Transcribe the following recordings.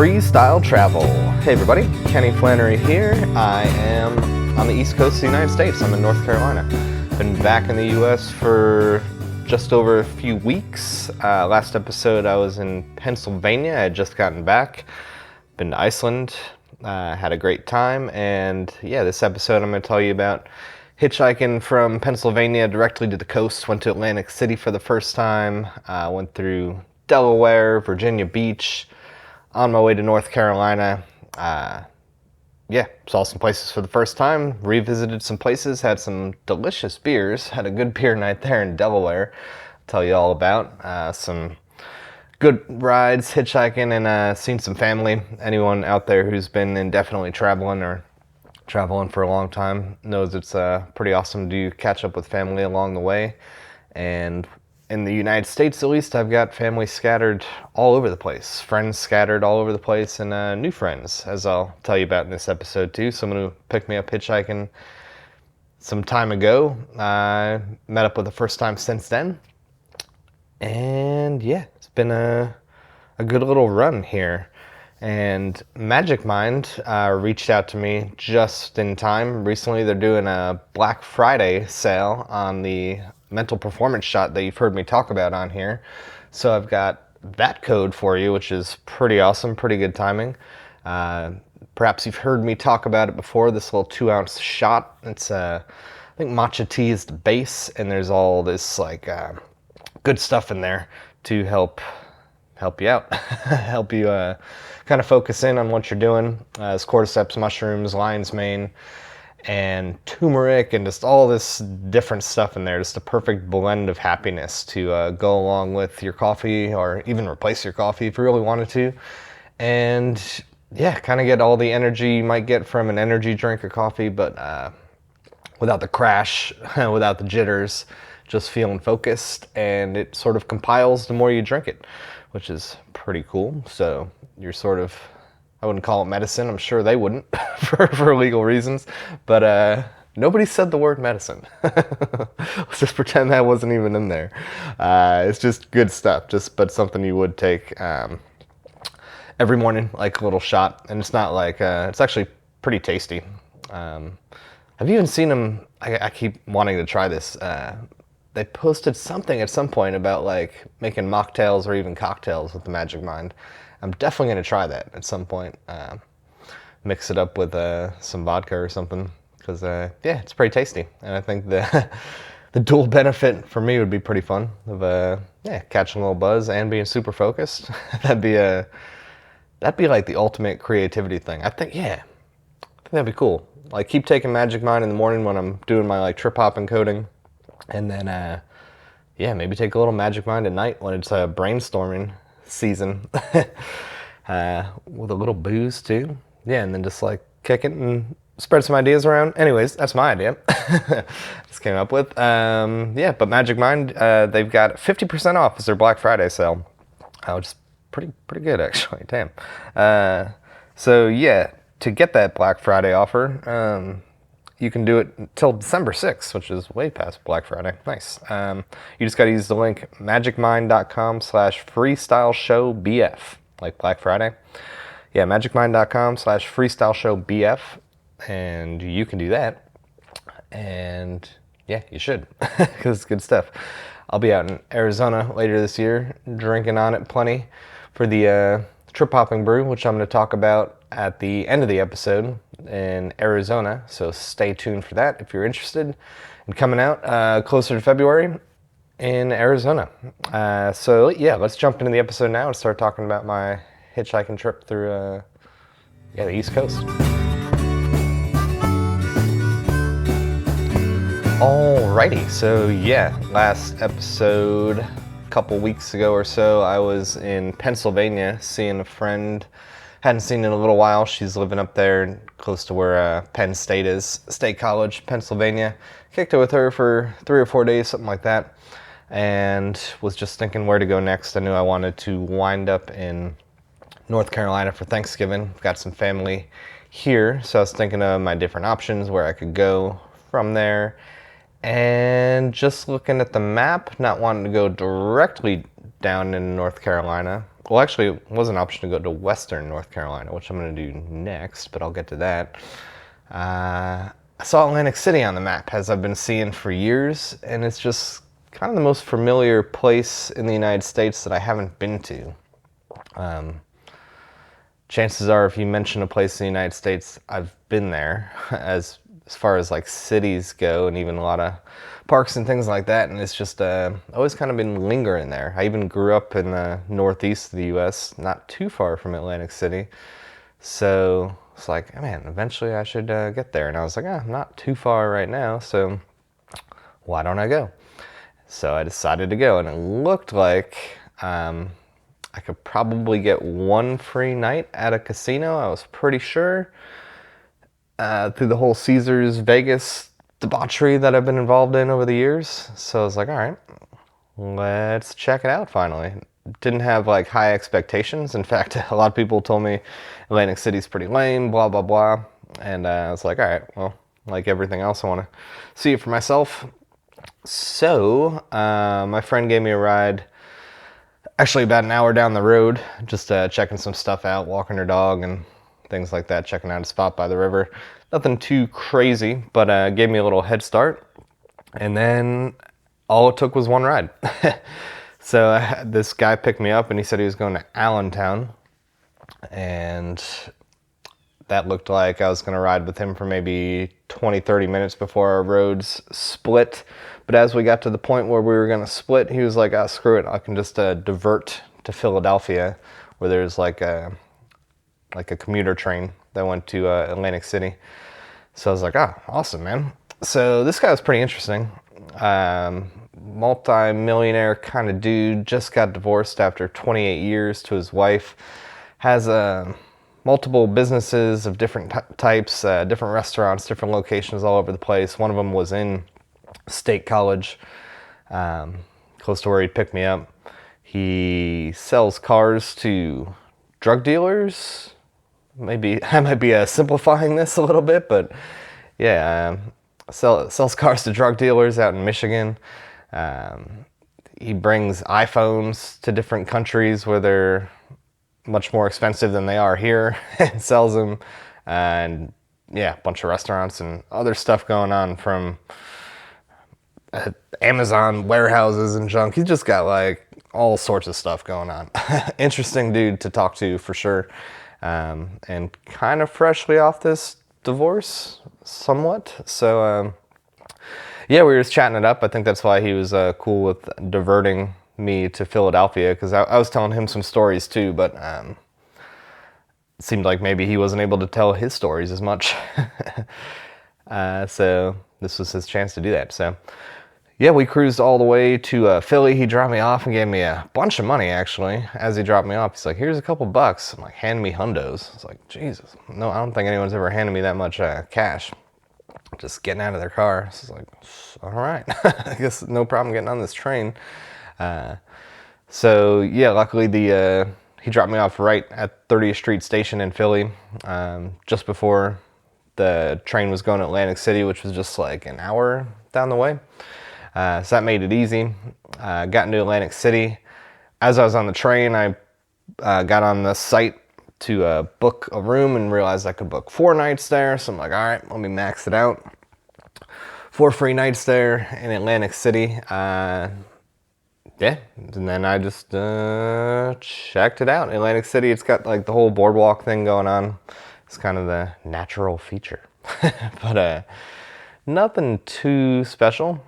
freestyle travel. Hey everybody, Kenflannery here. I am on the east coast of the United States. I'm in North Carolina. Been back in the US for just over a few weeks. Last episode I was in Pennsylvania. I had just gotten back. Been to Iceland. Had a great time. And yeah, this episode I'm going to tell you about hitchhiking from Pennsylvania directly to the coast. Went to Atlantic City for the first time. Went through Delaware, Virginia Beach, on my way to North Carolina. Yeah, saw some places for the first time, revisited some places, had some delicious beers, had a good beer night there in Delaware. Tell you all about some good rides, hitchhiking, and seen some family. Anyone out there who's been indefinitely traveling or traveling for a long time knows it's pretty awesome to catch up with family along the way. And in the United States, at least, I've got family scattered all over the place. Friends scattered all over the place, and new friends, as I'll tell you about in this episode too. Someone who picked me up hitchhiking some time ago. I met up with the first time since then. And yeah, it's been a good little run here. And Magic Mind reached out to me just in time. Recently, they're doing a Black Friday sale on the mental performance shot that you've heard me talk about on here. So I've got that code for you, which is pretty awesome, pretty good timing. Perhaps you've heard me talk about it before, this little 2-ounce shot. It's, I think matcha tea is the base, and there's all this like good stuff in there to help you out, help you kind of focus in on what you're doing. It's cordyceps mushrooms, lion's mane, and turmeric, and just all this different stuff in there. Just a perfect blend of happiness to go along with your coffee, or even replace your coffee if you really wanted to. And yeah, kind of get all the energy you might get from an energy drink or coffee, but without the crash, without the jitters, just feeling focused. And it sort of compiles the more you drink it, which is pretty cool. So you're sort of, I wouldn't call it medicine. I'm sure they wouldn't for legal reasons, but nobody said the word medicine. Let's just pretend that wasn't even in there. It's just good stuff, but something you would take every morning, like a little shot. And it's not like, it's actually pretty tasty. Have you even seen them? I keep wanting to try this. They posted something at some point about like making mocktails or even cocktails with the Magic Mind. I'm definitely going to try that at some point. Mix it up with some vodka or something, because yeah, it's pretty tasty. And I think the dual benefit for me would be pretty fun of yeah, catching a little buzz and being super focused. that'd be like the ultimate creativity thing. I think that'd be cool. Like keep taking Magic Mind in the morning when I'm doing my like trip hopping coding, and then yeah, maybe take a little Magic Mind at night when it's brainstorming season with a little booze too. Yeah, and then just like kick it and spread some ideas around. Anyways, that's my idea. Just came up with. Yeah, but Magic Mind, they've got 50% off as their Black Friday sale, which is pretty good actually. Damn. So yeah, to get that Black Friday offer, you can do it until December 6th, which is way past Black Friday. Nice. You just got to use the link magicmind.com/freestyleshowbf, like Black Friday. Yeah, magicmind.com/freestyleshowbf, and you can do that. And yeah, you should, because it's good stuff. I'll be out in Arizona later this year, drinking on it plenty for the trip hopping brew, which I'm going to talk about at the end of the episode in Arizona. So stay tuned for that if you're interested in coming out closer to February in Arizona. So yeah, let's jump into the episode now and start talking about my hitchhiking trip through the East Coast. Alrighty, so yeah, last episode, a couple weeks ago or so, I was in Pennsylvania seeing a friend. Hadn't seen in a little while. She's living up there close to where Penn State is, State College, Pennsylvania. Kicked it with her for 3 or 4 days, something like that, and was just thinking where to go next. I knew I wanted to wind up in North Carolina for Thanksgiving. Got some family here, so I was thinking of my different options, where I could go from there. And just looking at the map, not wanting to go directly down in North Carolina, well, actually, it was an option to go to Western North Carolina, which I'm going to do next, but I'll get to that. I saw Atlantic City on the map, as I've been seeing for years, and it's just kind of the most familiar place in the United States that I haven't been to. Chances are, if you mention a place in the United States, I've been there, as far as like cities go, and even a lot of parks and things like that. And it's just always kind of been lingering there. I even grew up in the northeast of the U.S., not too far from Atlantic City. So it's like, man, eventually I should get there. And I was like, I'm not too far right now, so why don't I go? So I decided to go, and it looked like I could probably get one free night at a casino. I was pretty sure, through the whole Caesars Vegas debauchery that I've been involved in over the years. So I was like, all right, let's check it out finally. Didn't have like high expectations. In fact, a lot of people told me Atlantic City's pretty lame, blah, blah, blah. And I was like, all right, well, like everything else, I want to see it for myself. So my friend gave me a ride, actually about an hour down the road, just checking some stuff out, walking her dog and things like that, checking out a spot by the river. Nothing too crazy, but gave me a little head start. And then all it took was one ride. So this guy picked me up, and he said he was going to Allentown. And that looked like I was going to ride with him for maybe 20, 30 minutes before our roads split. But as we got to the point where we were going to split, he was like, screw it, I can just divert to Philadelphia, where there's like a commuter train that went to Atlantic City. So I was like, awesome, man. So this guy was pretty interesting. Multi-millionaire kind of dude, just got divorced after 28 years to his wife, has multiple businesses of different types, different restaurants, different locations all over the place. One of them was in State College, close to where he picked me up. He sells cars to drug dealers. Maybe I might be simplifying this a little bit, but yeah, sells cars to drug dealers out in Michigan. He brings iPhones to different countries where they're much more expensive than they are here and sells them. And yeah, a bunch of restaurants and other stuff going on, from Amazon warehouses and junk. He's just got like all sorts of stuff going on. Interesting dude to talk to for sure. And kind of freshly off this divorce somewhat. So yeah, we were just chatting it up. I think that's why he was cool with diverting me to Philadelphia, because I was telling him some stories too, but it seemed like maybe he wasn't able to tell his stories as much. So this was his chance to do that. So yeah, we cruised all the way to Philly. He dropped me off and gave me a bunch of money, actually. As he dropped me off, he's like, here's a couple bucks. I'm like, hand me hundos. I was like, Jesus. No, I don't think anyone's ever handed me that much cash. Just getting out of their car. So I was like, all right. I guess no problem getting on this train. So yeah, luckily he dropped me off right at 30th Street Station in Philly, just before the train was going to Atlantic City, which was just like an hour down the way. So that made it easy. Got into Atlantic City. As I was on the train, I got on the site to book a room and realized I could book 4 nights there. So I'm like, all right, let me max it out. 4 free nights there in Atlantic City. Yeah, and then I just checked it out. Atlantic City, it's got like the whole boardwalk thing going on. It's kind of the natural feature. But nothing too special.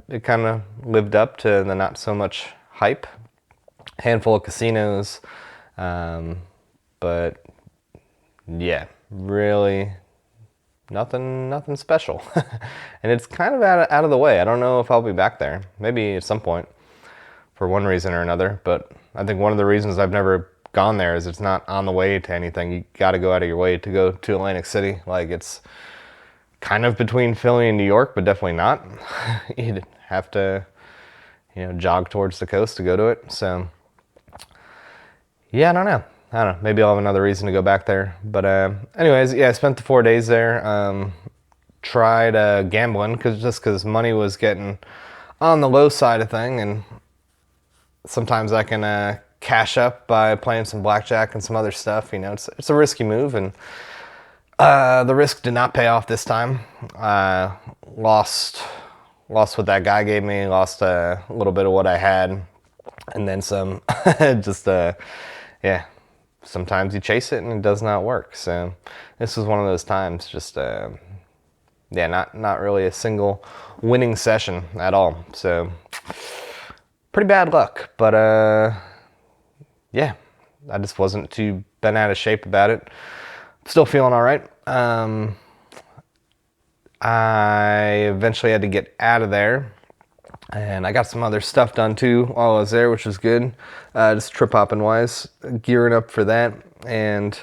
It kind of lived up to the not so much hype. Handful of casinos. But yeah, really nothing special. And it's kind of out of the way. I don't know if I'll be back there. Maybe at some point, for one reason or another. But I think one of the reasons I've never gone there is it's not on the way to anything. You got to go out of your way to go to Atlantic City. Like, it's kind of between Philly and New York, but definitely not. You'd have to, jog towards the coast to go to it. So yeah, I don't know. Maybe I'll have another reason to go back there. But anyways, yeah, I spent the 4 days there. Tried gambling because money was getting on the low side of thing, and sometimes I can cash up by playing some blackjack and some other stuff. You know, it's a risky move, and the risk did not pay off this time. Lost what that guy gave me, lost a little bit of what I had, and then some. Just yeah, sometimes you chase it and it does not work. So this was one of those times. Just yeah, not really a single winning session at all. So pretty bad luck, but yeah, I just wasn't too bent out of shape about it. Still feeling all right. I eventually had to get out of there, and I got some other stuff done too while I was there, which was good. Just trip hopping wise, gearing up for that, and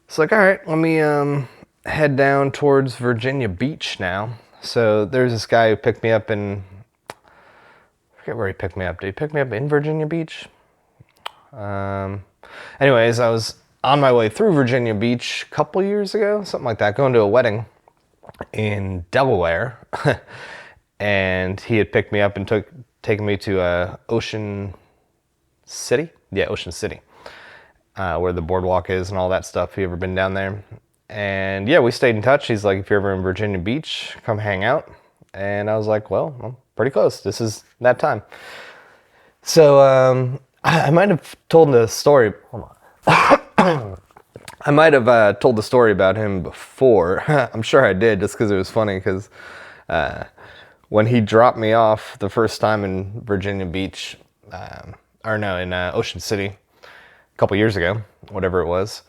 it's like, all right, let me head down towards Virginia Beach now. So there's this guy who picked me up in, I forget where he picked me up. Did he pick me up in Virginia Beach? Anyways, I was on my way through Virginia Beach a couple years ago, something like that, going to a wedding in Delaware. And he had picked me up and taken me to Ocean City? Yeah, Ocean City, where the boardwalk is and all that stuff. Have you ever been down there? And yeah, we stayed in touch. He's like, if you're ever in Virginia Beach, come hang out. And I was like, well, I'm pretty close. This is that time. So I might have told the story. Hold on. I might have told the story about him before. I'm sure I did, just because it was funny. Because when he dropped me off the first time in Virginia Beach, in Ocean City, a couple years ago, whatever it was,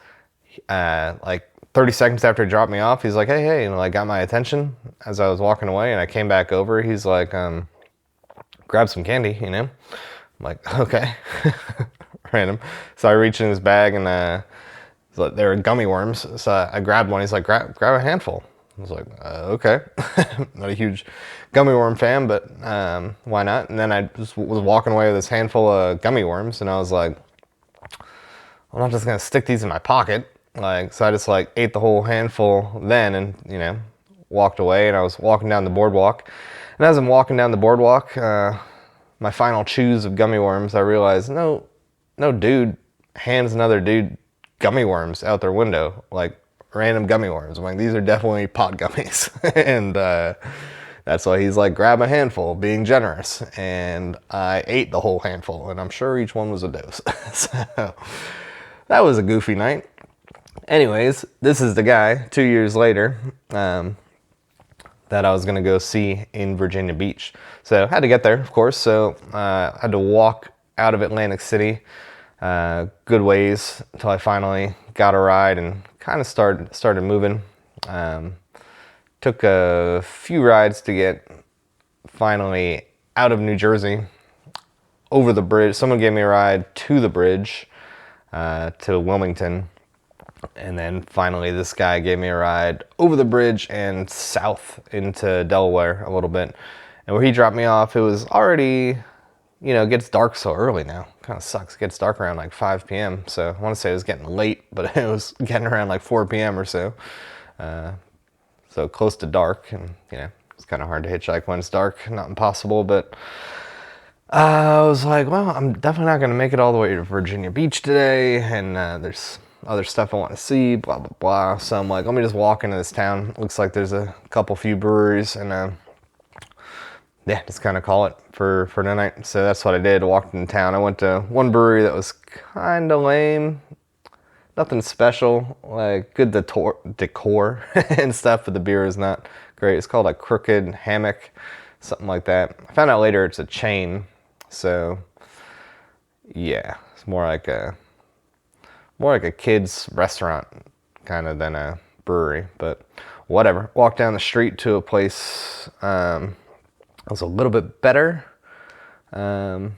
like 30 seconds after he dropped me off, he's like, hey, and like got my attention as I was walking away, and I came back over. He's like, grab some candy, you know? I'm like, okay. Random. So I reached in his bag, and they were gummy worms. So I grabbed one. He's like, grab a handful. I was like, okay. Not a huge gummy worm fan, but why not? And then I just was walking away with this handful of gummy worms, and I was like, I'm not just gonna stick these in my pocket. Like, so I just like ate the whole handful then, and you know, walked away. And I was walking down the boardwalk, and as I'm walking down the boardwalk, my final chews of gummy worms, I realized no dude hands another dude gummy worms out their window, like random gummy worms. I'm like, these are definitely pot gummies. And that's why he's like, grab a handful, being generous. And I ate the whole handful, and I'm sure each one was a dose. So that was a goofy night. Anyways, this is the guy 2 years later that I was going to go see in Virginia Beach. So I had to get there, of course. So I had to walk out of Atlantic City good ways until I finally got a ride and kind of started moving. Took a few rides to get finally out of New Jersey, over the bridge. Someone gave me a ride to the bridge to Wilmington. And then finally this guy gave me a ride over the bridge and south into Delaware a little bit. And where he dropped me off, it was already, you know, it gets dark so early now. Kind of sucks. It gets dark around like 5 p.m. So I want to say it was getting late, but it was getting around like 4 p.m. or so. So close to dark, and you know, it's kind of hard to hitchhike when it's dark. Not impossible, but I was like, well, I'm definitely not going to make it all the way to Virginia Beach today, and there's other stuff I want to see, blah, blah, blah. So I'm like, let me just walk into this town. Looks like there's a few breweries, and yeah, just kind of call it for the night. So that's what I did. Walked in town. I went to one brewery that was kind of lame. Nothing special, like good decor and stuff, but the beer is not great. It's called a Crooked Hammock, something like that. I found out later it's a chain, so yeah, it's more like a kid's restaurant kind of than a brewery, but whatever. Walked down the street to a place that was a little bit better, and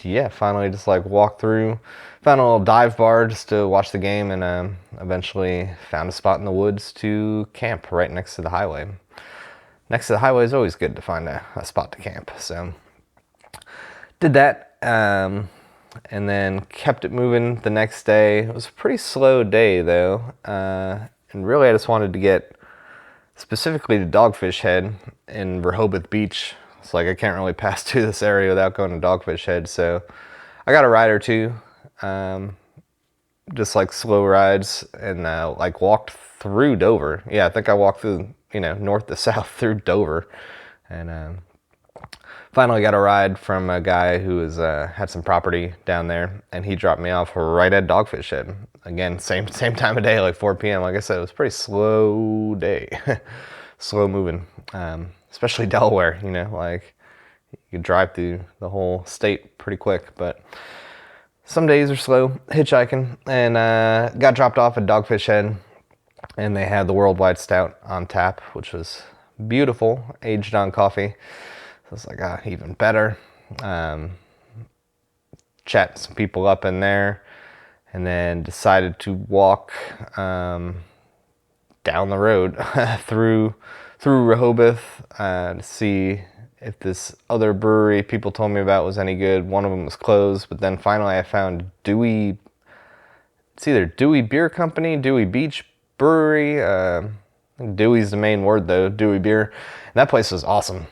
yeah, finally just like walked through, found a little dive bar just to watch the game, and eventually found a spot in the woods to camp right next to the highway. Next to the highway is always good to find a spot to camp, so did that, and then kept it moving the next day. It was a pretty slow day though, and really I just wanted to get specifically to Dogfish Head in Rehoboth Beach. It's like I can't really pass through this area without going to Dogfish Head, so I got a ride or two, just like slow rides, and like walked through Dover. Yeah, I think I walked through, north to south through Dover, and finally got a ride from a guy who had some property down there, and he dropped me off right at Dogfish Head. Again, same time of day, like 4 p.m. Like I said, it was a pretty slow day, slow moving, especially Delaware. Like you could drive through the whole state pretty quick, but some days are slow hitchhiking. And got dropped off at Dogfish Head, and they had the Worldwide Stout on tap, which was beautiful, aged on coffee. So it's like, even better. Chat some people up in there, and then decided to walk down the road through Rehoboth to see if this other brewery people told me about was any good. One of them was closed, but then finally I found Dewey. It's either Dewey Beer Company, Dewey Beach Brewery. I think Dewey's the main word though, Dewey Beer. And that place was awesome.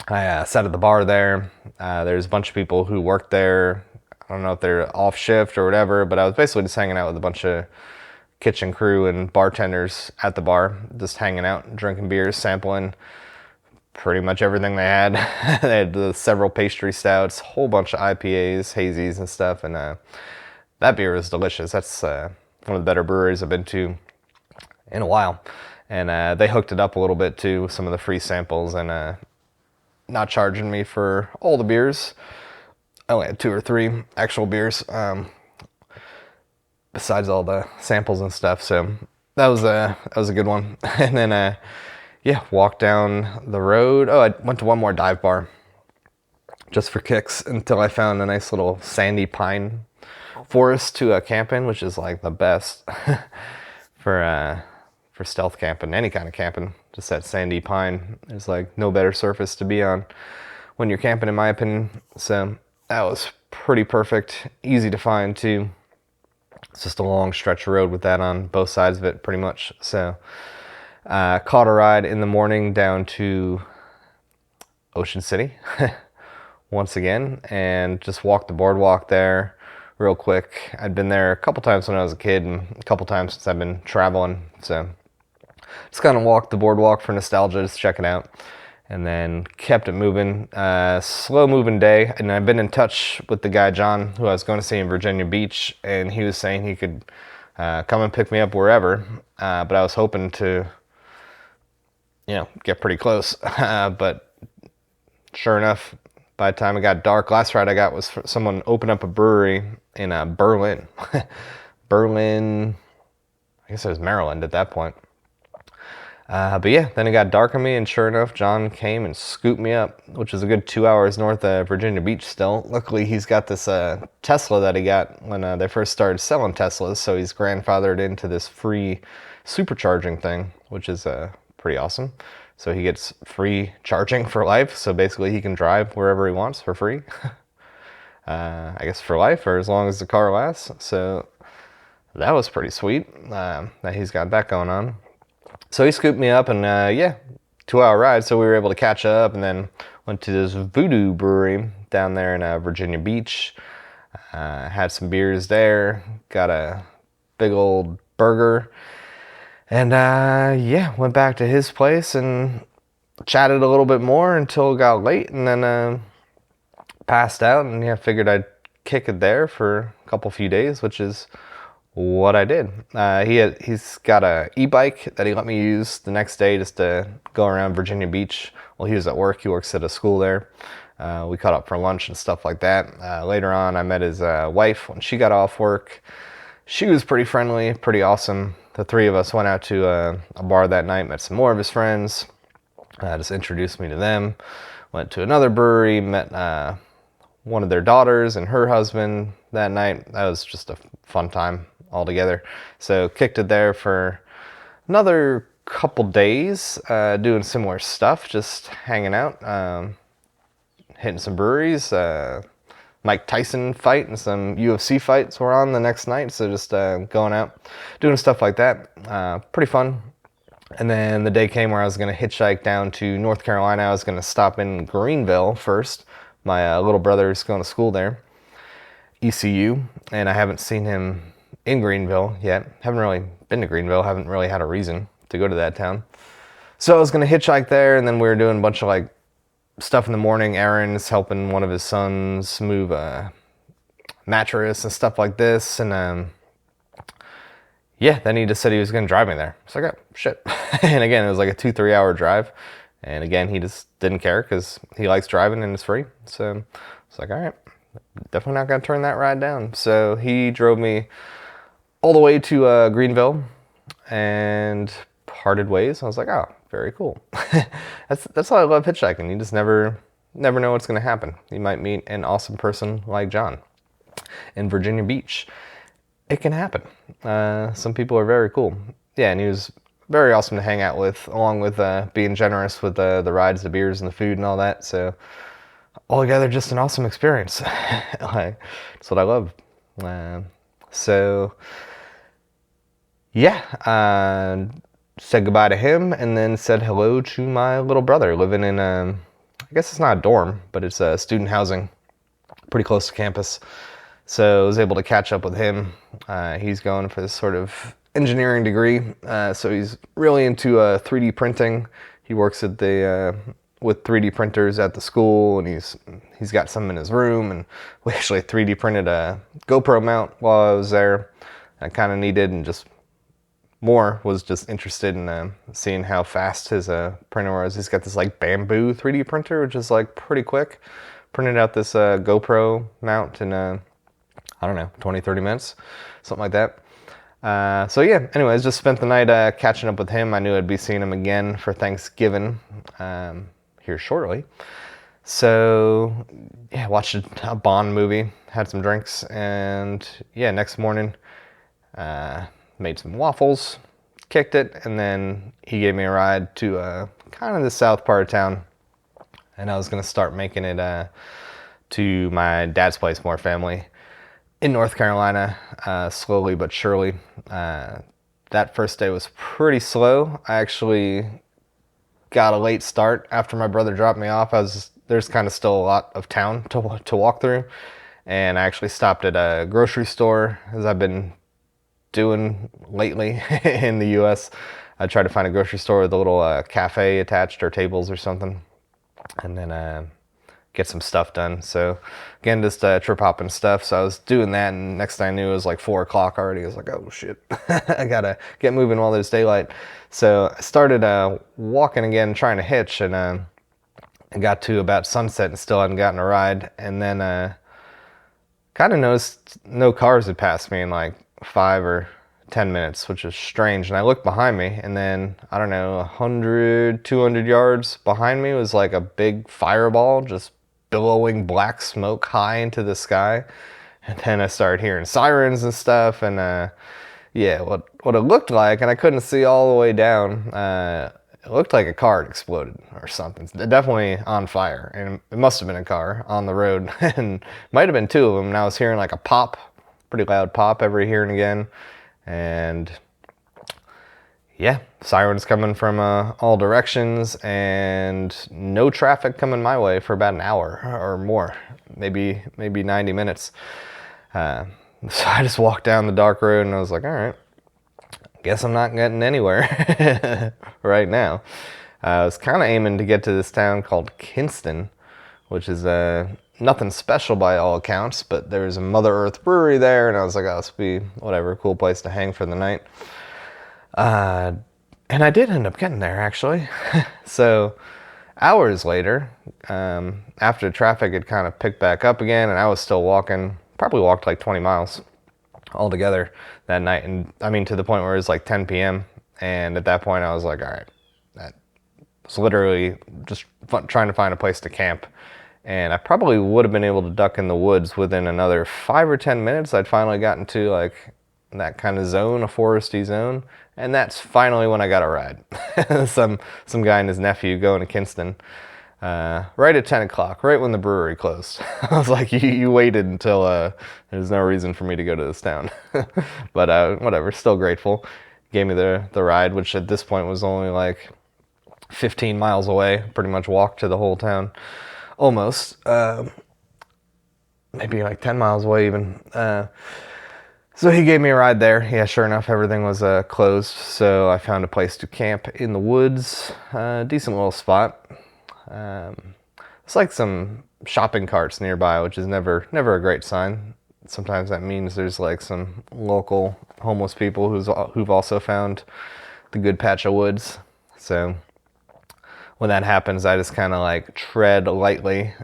I sat at the bar there. There's a bunch of people who work there. I don't know if they're off shift or whatever, but I was basically just hanging out with a bunch of kitchen crew and bartenders at the bar, just hanging out, drinking beers, sampling pretty much everything they had. They had several pastry stouts, a whole bunch of IPAs, hazies and stuff, and that beer was delicious. That's one of the better breweries I've been to in a while. And they hooked it up a little bit too with some of the free samples, and not charging me for all the beers. I only had 2 or 3 actual beers, besides all the samples and stuff. So that was a good one. And then walked down the road. Oh, I went to one more dive bar just for kicks until I found a nice little sandy pine forest to camp in, which is like the best for stealth camping, any kind of camping. Just that sandy pine. There's like no better surface to be on when you're camping, in my opinion. So that was pretty perfect. Easy to find too. It's just a long stretch of road with that on both sides of it, pretty much. So caught a ride in the morning down to Ocean City once again, and just walked the boardwalk there real quick. I'd been there a couple times when I was a kid, and a couple times since I've been traveling. So just kind of walked the boardwalk for nostalgia, just check it out, and then kept it moving. Slow moving day, and I've been in touch with the guy John who I was going to see in Virginia Beach, and he was saying he could come and pick me up wherever, but I was hoping to get pretty close. But sure enough, by the time it got dark, last ride I got was for someone opened up a brewery in Berlin. Berlin, I guess it was Maryland at that point. But yeah, then it got dark on me, and sure enough, John came and scooped me up, which is a good 2 hours north of Virginia Beach still. Luckily, he's got this Tesla that he got when they first started selling Teslas, so he's grandfathered into this free supercharging thing, which is pretty awesome. So he gets free charging for life, so basically he can drive wherever he wants for free. I guess for life, or as long as the car lasts. So that was pretty sweet that he's got that going on. So he scooped me up, and 2-hour ride, so we were able to catch up, and then went to this Voodoo Brewery down there in Virginia Beach. Had some beers there, got a big old burger, and went back to his place and chatted a little bit more until it got late, and then passed out, and figured I'd kick it there for a few days, which is what I did. He's got a e-bike that he let me use the next day just to go around Virginia Beach while he was at work. He works at a school there. We caught up for lunch and stuff like that. Later on, I met his wife when she got off work. She was pretty friendly, pretty awesome. The 3 of us went out to a bar that night, met some more of his friends, just introduced me to them. Went to another brewery, met one of their daughters and her husband that night. That was just a fun time altogether. So kicked it there for another couple days, doing similar stuff, just hanging out, hitting some breweries. Mike Tyson fight and some UFC fights were on the next night, so just going out, doing stuff like that. Pretty fun. And then the day came where I was going to hitchhike down to North Carolina. I was going to stop in Greenville first. My little brother's going to school there. ECU, and I haven't seen him in Greenville yet. Haven't really been to Greenville, haven't really had a reason to go to that town. So I was gonna hitchhike there, and then we were doing a bunch of like stuff in the morning, errands, helping one of his sons move a mattress and stuff like this, and yeah, then he just said he was gonna drive me there. It's like, oh shit. And again, it was like a 2-3 hour drive, and again, he just didn't care because he likes driving and it's free. So it's like, all right, definitely not gonna turn that ride down. So he drove me all the way to Greenville and parted ways. I was like, oh, very cool. That's why I love hitchhiking. You just never know what's gonna happen. You might meet an awesome person like John in Virginia Beach. It can happen. Some people are very cool. Yeah, and he was very awesome to hang out with, along with being generous with the rides, the beers, and the food and all that. So altogether, just an awesome experience. That's what I love. So yeah, said goodbye to him, and then said hello to my little brother living in, I guess it's not a dorm, but it's a student housing, pretty close to campus. So I was able to catch up with him. He's going for this sort of engineering degree. So he's really into 3D printing. He works at with 3D printers at the school, and he's got some in his room. And we actually 3D printed a GoPro mount while I was there. I kind of needed, and was just interested in seeing how fast his printer was. He's got this like bamboo 3D printer, which is like pretty quick. Printed out this GoPro mount in I don't know, 20-30 minutes, something like that. So yeah, anyways, just spent the night catching up with him. I knew I'd be seeing him again for Thanksgiving here shortly. So yeah, watched a Bond movie, had some drinks, and yeah, next morning made some waffles, kicked it, and then he gave me a ride to kind of the south part of town, and I was gonna start making it to my dad's place, more family, in North Carolina, slowly but surely. That first day was pretty slow. I actually got a late start after my brother dropped me off. There's kind of still a lot of town to walk through, and I actually stopped at a grocery store, as I've been doing lately in the U.S. I try to find a grocery store with a little cafe attached, or tables or something, and then get some stuff done. So again, just trip hopping stuff. So I was doing that, and next thing I knew, it was like 4 o'clock already. I was like, oh shit, I gotta get moving while there's daylight. So I started walking again, trying to hitch, and I got to about sunset and still hadn't gotten a ride. And then kind of noticed no cars had passed me in like 5 or 10 minutes, which was strange. And I looked behind me, and then, I don't know, 100, 200 yards behind me was like a big fireball, just billowing black smoke high into the sky. And then I started hearing sirens and stuff, and yeah, what it looked like, and I couldn't see all the way down, it looked like a car had exploded or something. Definitely on fire, and it must have been a car on the road, and might have been 2 of them. And I was hearing like a pop, pretty loud pop every here and again, and yeah, sirens coming from all directions, and no traffic coming my way for about an hour or more, maybe 90 minutes. So I just walked down the dark road, and I was like, all right, guess I'm not getting anywhere right now. I was kind of aiming to get to this town called Kinston, which is nothing special by all accounts, but there's a Mother Earth brewery there, and I was like, oh, this will be whatever, cool place to hang for the night. And I did end up getting there, actually. So hours later, after traffic had kind of picked back up again, and I was still walking, probably walked like 20 miles altogether that night. And I mean, to the point where it was like 10 p.m. And at that point I was like, all right, that was literally just trying to find a place to camp. And I probably would have been able to duck in the woods within another 5 or 10 minutes. I'd finally gotten to like that kind of zone, a foresty zone. And that's finally when I got a ride. some guy and his nephew going to Kinston. Right at 10 o'clock, right when the brewery closed. I was like, you waited until there's no reason for me to go to this town. But whatever, still grateful. Gave me the ride, which at this point was only like 15 miles away. Pretty much walked to the whole town, almost. maybe like 10 miles away even. So he gave me a ride there. Yeah, sure enough, everything was closed. So I found a place to camp in the woods. Decent little spot. It's like some shopping carts nearby, which is never a great sign. Sometimes that means there's like some local homeless people who've also found the good patch of woods. So when that happens, I just kind of like tread lightly,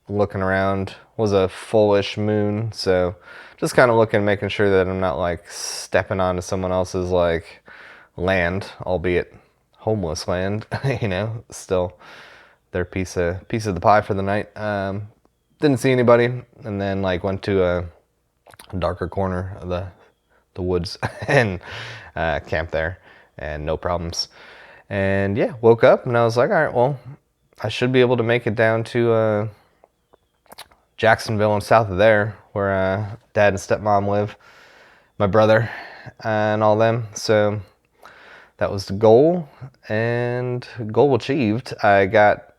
looking around. It was a fullish moon, so just kind of looking, making sure that I'm not like stepping onto someone else's like land, albeit homeless land. Still their piece of the pie for the night. Didn't see anybody, and then like went to a darker corner of the woods and camped there, and no problems. And yeah, woke up and I was like, all right, well, I should be able to make it down to Jacksonville and south of there, where dad and stepmom live, my brother and all them. So that was the goal, and goal achieved. I got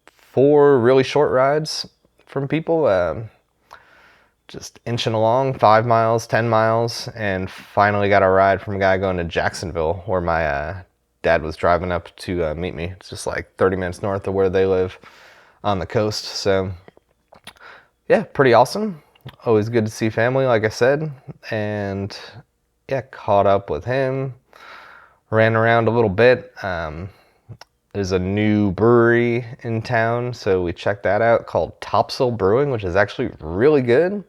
4 really short rides from people, just inching along, 5 miles, 10 miles, and finally got a ride from a guy going to Jacksonville, where my dad was driving up to meet me. It's just like 30 minutes north of where they live on the coast. So yeah, pretty awesome. Always good to see family, like I said. And yeah, caught up with him, ran around a little bit. There's a new brewery in town, so we checked that out, called Topsail Brewing, which is actually really good.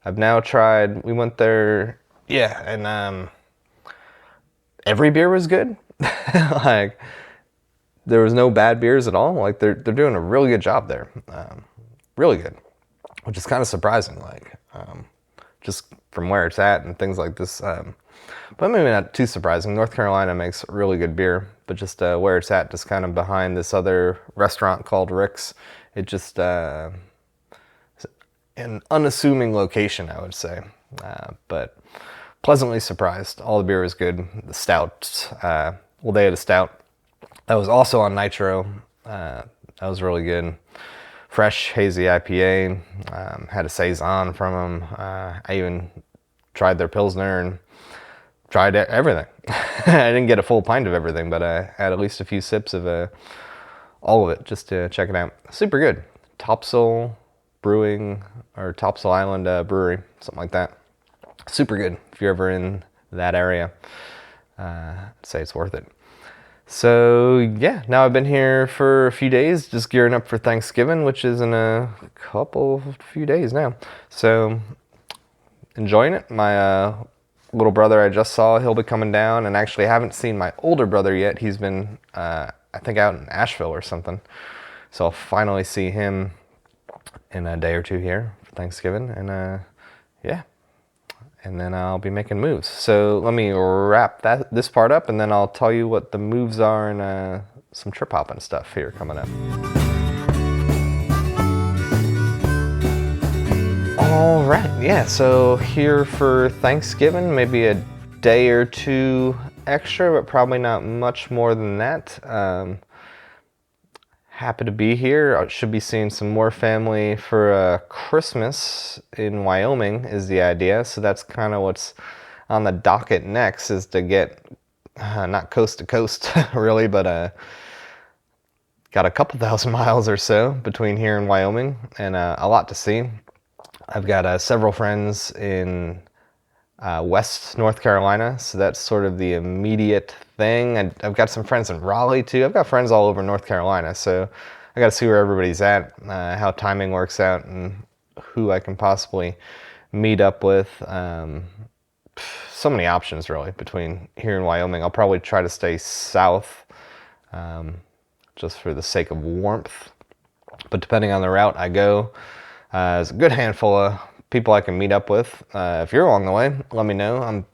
I've now tried, we went there, yeah, and every beer was good. Like, there was no bad beers at all. Like, they're doing a really good job there. Really good, which is kind of surprising, like, just from where it's at and things like this. But maybe not too surprising. North Carolina makes really good beer, but just where it's at, just kind of behind this other restaurant called Rick's. It just, an unassuming location, I would say. But pleasantly surprised. All the beer was good. The stouts, well, they had a stout that was also on nitro. That was really good. Fresh, hazy IPA. Had a Saison from them. I even tried their Pilsner and tried everything. I didn't get a full pint of everything, but I had at least a few sips of all of it just to check it out. Super good. Topsail Brewing, or Topsail Island Brewery, something like that. Super good if you're ever in that area. I'd say it's worth it. So yeah, now I've been here for a few days, just gearing up for Thanksgiving, which is in a few days now. So enjoying it. My little brother I just saw, he'll be coming down, and actually I haven't seen my older brother yet. He's been, I think, out in Asheville or something. So I'll finally see him in a day or two here for Thanksgiving, and yeah. And then I'll be making moves. So let me wrap this part up, and then I'll tell you what the moves are and some trip hopping stuff here coming up. All right, yeah, so here for Thanksgiving, maybe a day or two extra, but probably not much more than that. Happy to be here. I should be seeing some more family for Christmas in Wyoming is the idea. So that's kind of what's on the docket next, is to get, not coast to coast really, but got a couple thousand miles or so between here and Wyoming, and a lot to see. I've got several friends in West North Carolina, so that's sort of the immediate thing. I've got some friends in Raleigh too. I've got friends all over North Carolina, so I got to see where everybody's at, how timing works out, and who I can possibly meet up with. So many options really between here and Wyoming. I'll probably try to stay south, just for the sake of warmth. But depending on the route I go, there's a good handful of people I can meet up with. If you're along the way, let me know. I'm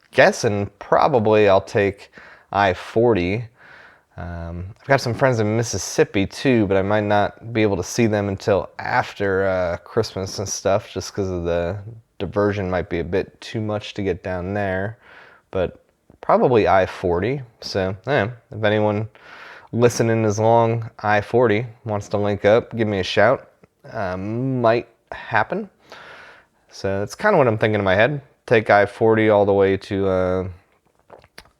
guessing probably I'll take I-40. I've got some friends in Mississippi too, but I might not be able to see them until after Christmas and stuff, just because of the diversion might be a bit too much to get down there. But probably I-40. So yeah, if anyone listening is along I-40, wants to link up, give me a shout. might happen. So that's kind of what I'm thinking in my head. Take I-40 all the way to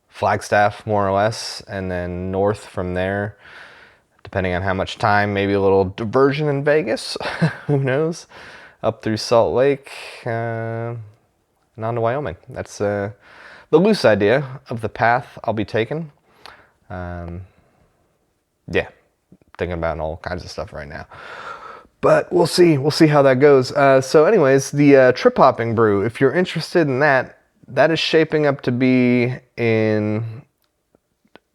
Flagstaff, more or less, and then north from there, depending on how much time, maybe a little diversion in Vegas, who knows, up through Salt Lake, and on to Wyoming. That's the loose idea of the path I'll be taking. Yeah, thinking about all kinds of stuff right now. But we'll see how that goes. So anyways, the trip hopping brew, if you're interested in that, that is shaping up to be in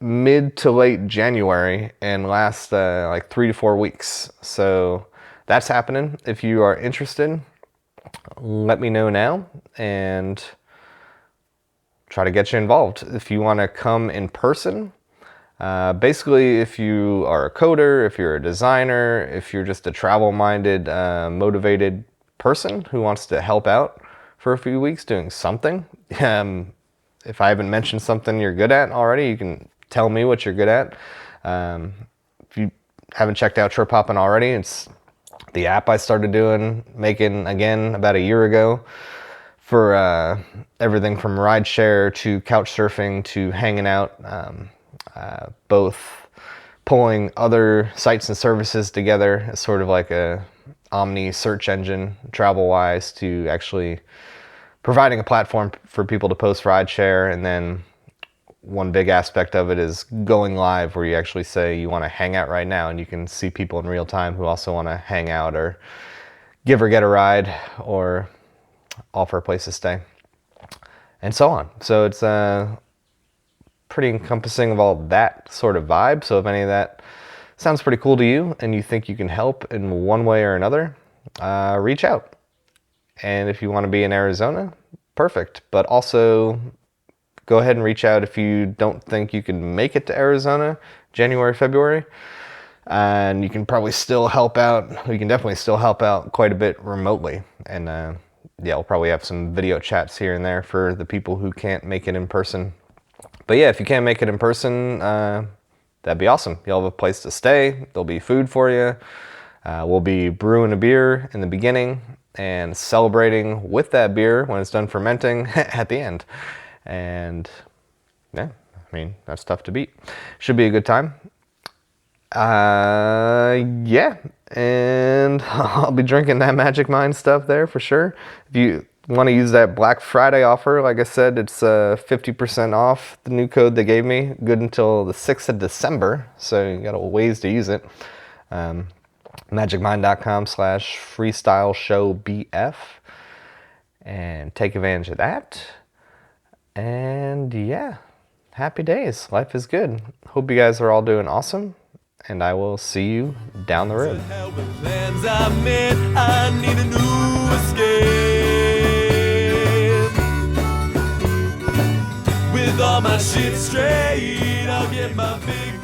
mid to late January and last like 3 to 4 weeks. So that's happening. If you are interested, let me know now and try to get you involved. If you want to come in person, basically if you are a coder, if you're a designer, if you're just a travel-minded, motivated person who wants to help out for a few weeks doing something. If I haven't mentioned something you're good at already, you can tell me what you're good at. If you haven't checked out Trip Hoppin' already, it's the app I started making again about a year ago for everything from rideshare to couch surfing to hanging out, both pulling other sites and services together as sort of like a omni search engine travel-wise to actually providing a platform for people to post rideshare. And then one big aspect of it is going live, where you actually say you want to hang out right now and you can see people in real time who also want to hang out or give or get a ride or offer a place to stay and so on. So it's pretty encompassing of all that sort of vibe. So if any of that sounds pretty cool to you and you think you can help in one way or another, reach out. And if you want to be in Arizona, perfect. But also go ahead and reach out if you don't think you can make it to Arizona January, February. And you can probably still help out. We can definitely still help out quite a bit remotely. And yeah, we'll probably have some video chats here and there for the people who can't make it in person. But yeah, if you can't make it in person, that'd be awesome. You'll have a place to stay. There'll be food for you. We'll be brewing a beer in the beginning and celebrating with that beer when it's done fermenting at the end. And yeah, I mean, that's tough to beat. Should be a good time. Yeah, and I'll be drinking that Magic Mind stuff there for sure. If you want to use that Black Friday offer, like I said, it's 50% off the new code they gave me, good until the 6th of December, so you got a ways to use it. magicmind.com/freestyleshowbf, and take advantage of that. And yeah, happy days. Life is good. Hope you guys are all doing awesome, and I will see you down the road. I need a new escape. With all my shit straight, I'll get my big